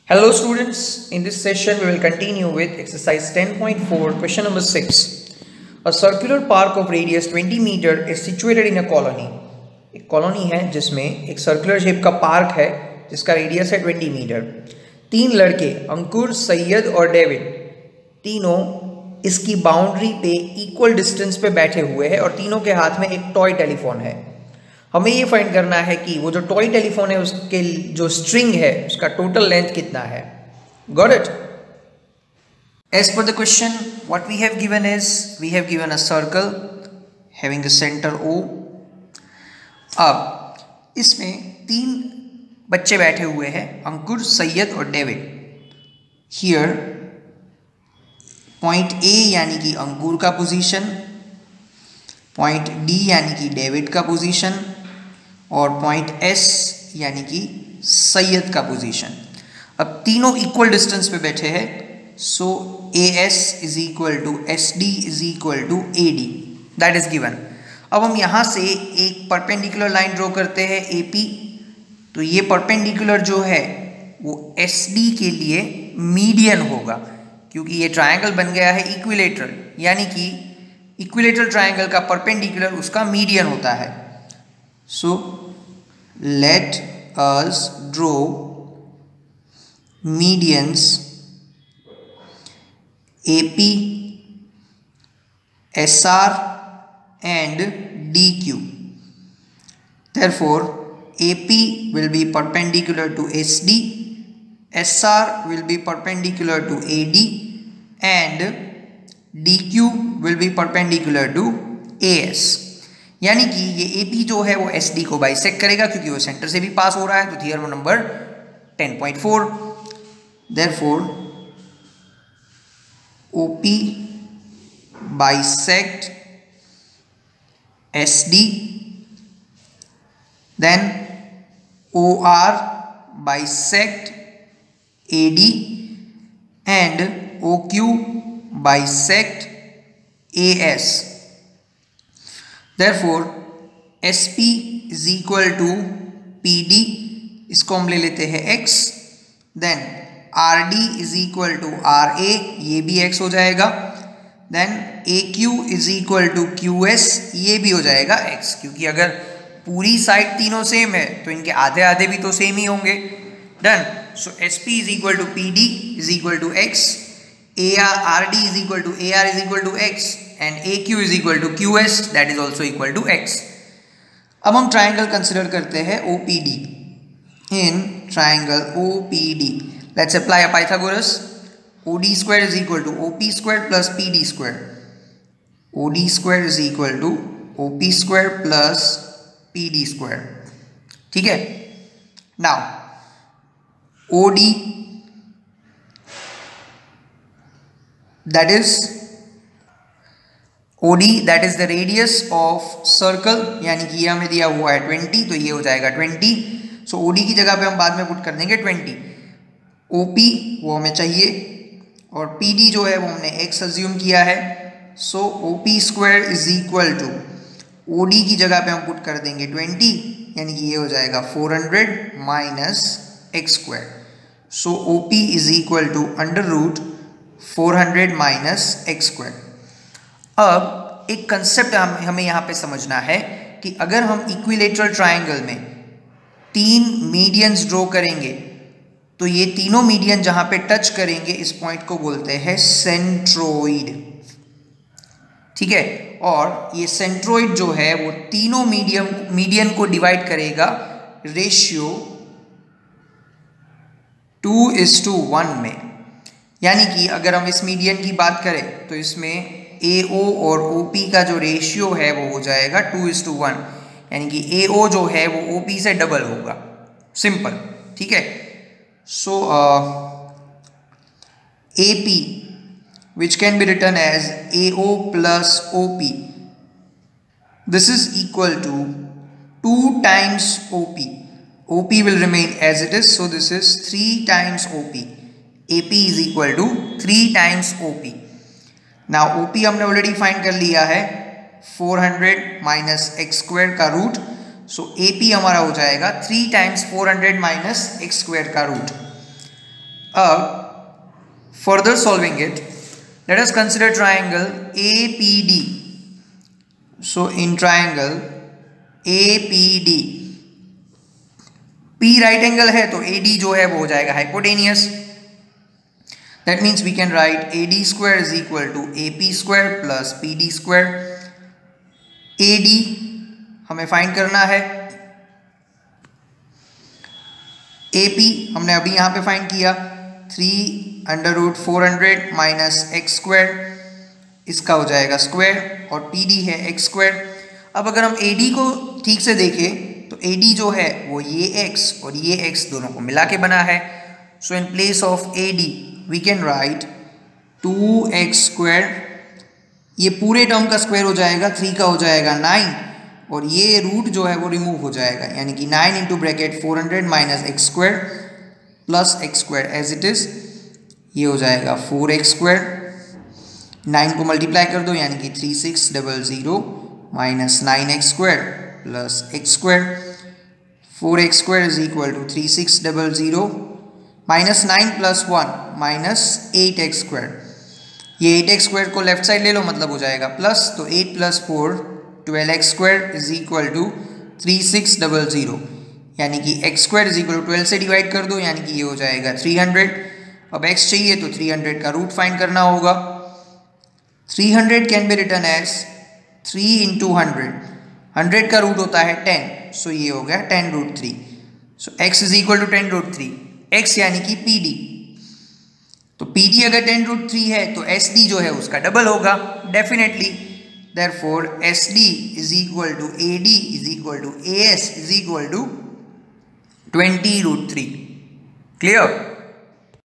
Hello students, in this session we will continue with exercise 10.4 question number 6. A circular park of radius 20 meter is situated in a colony. एक colony है जिसमें एक circular shape का park है जिसका radius है 20 metre. तीन लड़के अंकुर, सैयद और डेविड तीनों इसकी बाउंड्री पे इक्वल डिस्टेंस पे बैठे हुए हैं और तीनों के हाथ में एक टॉय टेलीफोन है। हमें ये फाइंड करना है कि वो जो टॉय टेलीफोन है उसके जो स्ट्रिंग है उसका टोटल लेंथ कितना है। Got it? As per the question what we have given is we have given a circle having the centre O। अब इसमें तीन बच्चे बैठे हुए हैं, अंकुर, सैयद और डेविड। हियर पॉइंट A यानी कि अंकुर का पोजीशन, पॉइंट D यानी कि डेविड का पोजीशन और पॉइंट S यानी कि सैयद का पोजीशन। अब तीनों इक्वल डिस्टेंस पे बैठे हैं, so AS is equal to SD is equal to AD, that is given. अब हम यहाँ से एक परपेंडिकुलर लाइन ड्रॉ करते हैं AP। तो ये परपेंडिकुलर जो है वो SD के लिए मीडियन होगा, क्योंकि ये ट्रायंगल बन गया है इक्विलेटरल, यानी कि इक्विलेटरल ट्रायंगल का परपेंडिकुलर उसका मीडियन होता है। So let us draw medians AP, SR and DQ. Therefore AP will be perpendicular to SD, SR will be perpendicular to AD and DQ will be perpendicular to AS। यानी कि ये AP जो है वो SD को bisect करेगा क्योंकि वो सेंटर से भी पास हो रहा है। तो theorem number 10.4, therefore OP bisect SD, then OR bisect AD and OQ bisect AS। Therefore SP is equal to PD, इसको हम ले लेते हैं X, then RD is equal to RA, ये भी X हो जाएगा, then AQ is equal to QS, ये भी हो जाएगा X, क्योंकि अगर पूरी साइड तीनों सेम है तो इनके आधे आधे भी तो सेम ही होंगे। Done. So SP is equal to PD is equal to X, RD is equal to AR is equal to X and AQ is equal to QS, that is also equal to X। अब हम triangle consider करते हैं OPD। In triangle OPD let's apply a Pythagoras। OD square is equal to OP square plus PD square, OD square is equal to OP square plus PD square। ठीक है। Now OD that is the radius of circle, यानी कि ये हमें दिया हुआ है 20, तो ये हो जाएगा 20। सो OD की जगह पे हम बाद में पुट कर देंगे 20। OP वो हमें चाहिए और PD जो है वो हमने X अज्यूम किया है। So OP square is equal to OD की जगह पे हम पुट कर देंगे 20, यानी कि ये हो जाएगा 400 minus X square. So OP is equal to under root 400 minus X square. अब एक कंसेप्ट हमें यहाँ पे समझना है कि अगर हम इक्विलेटरल ट्रायंगल में तीन मीडियंस ड्रॉ करेंगे तो ये तीनों मीडियन जहां पे टच करेंगे इस पॉइंट को बोलते हैं सेंट्रोइड। ठीक है। और ये सेंट्रोइड जो है वो तीनों मीडियन को डिवाइड करेगा रेशियो 2:1 में। यानी कि अगर हम इस मीडियन की बात करें तो इसमें AO और OP का जो रेशियो है वो हो जाएगा 2:1, यानी कि AO जो है वो OP से डबल होगा। सिंपल। ठीक है। So AP which can be written as AO plus OP, this is equal to 2 times OP. OP will remain as it is, so this is 3 times OP। AP is equal to 3 times OP। Now OP हमने already find कर लिया है 400 minus X square का root. सो AP हमारा हो जाएगा 3 times 400 minus X square का root. Further solving it, let us consider triangle APD. So in triangle APD, P right angle है तो AD जो है वो हो जाएगा hypotenuse. That means we can write AD square is equal to AP square plus PD square. AD हमें find करना है, AP हमने अभी यहाँ पे फाइंड किया 3/400 माइनस एक्स स्क्वायर, इसका हो जाएगा स्क्वायर, और PD है एक्स स्क्वायर. अब अगर हम AD को ठीक से देखें तो AD जो है वो ये x और ये x दोनों को मिला के बना है. So in place of AD we can write 2x square, ये पूरे टर्म का स्क्वायर हो जाएगा, 3 का हो जाएगा 9, और ये रूट जो है वो रिमूव हो जाएगा, यानी कि 9 into bracket 400 minus x square plus x square as it is, ये हो जाएगा 4x स्क्वायर. 9 को मल्टीप्लाई कर दो यानी कि 3600 minus 9x square plus x square. 4x square is equal to 3600 minus 9 plus 1 minus 8x square. ये 8x स्क्वायर को लेफ्ट साइड ले लो, मतलब हो जाएगा प्लस, तो 8 plus 4 12x square is equal to 3600, यानी कि x square is equal to 12 से डिवाइड कर दो, यानी कि ये हो जाएगा 300. अब x चाहिए तो 300 का रूट फाइंड करना होगा. 300 can be written as 3 into 100. 100 का रूट होता है 10, सो ये हो गया 10√3. So x is equal to 10√3. x यानी कि PD, तो PD अगर 10√3 है तो SD जो है उसका डबल होगा definitely. Therefore SD is equal to AD is equal to AS is equal to 20√3. Clear?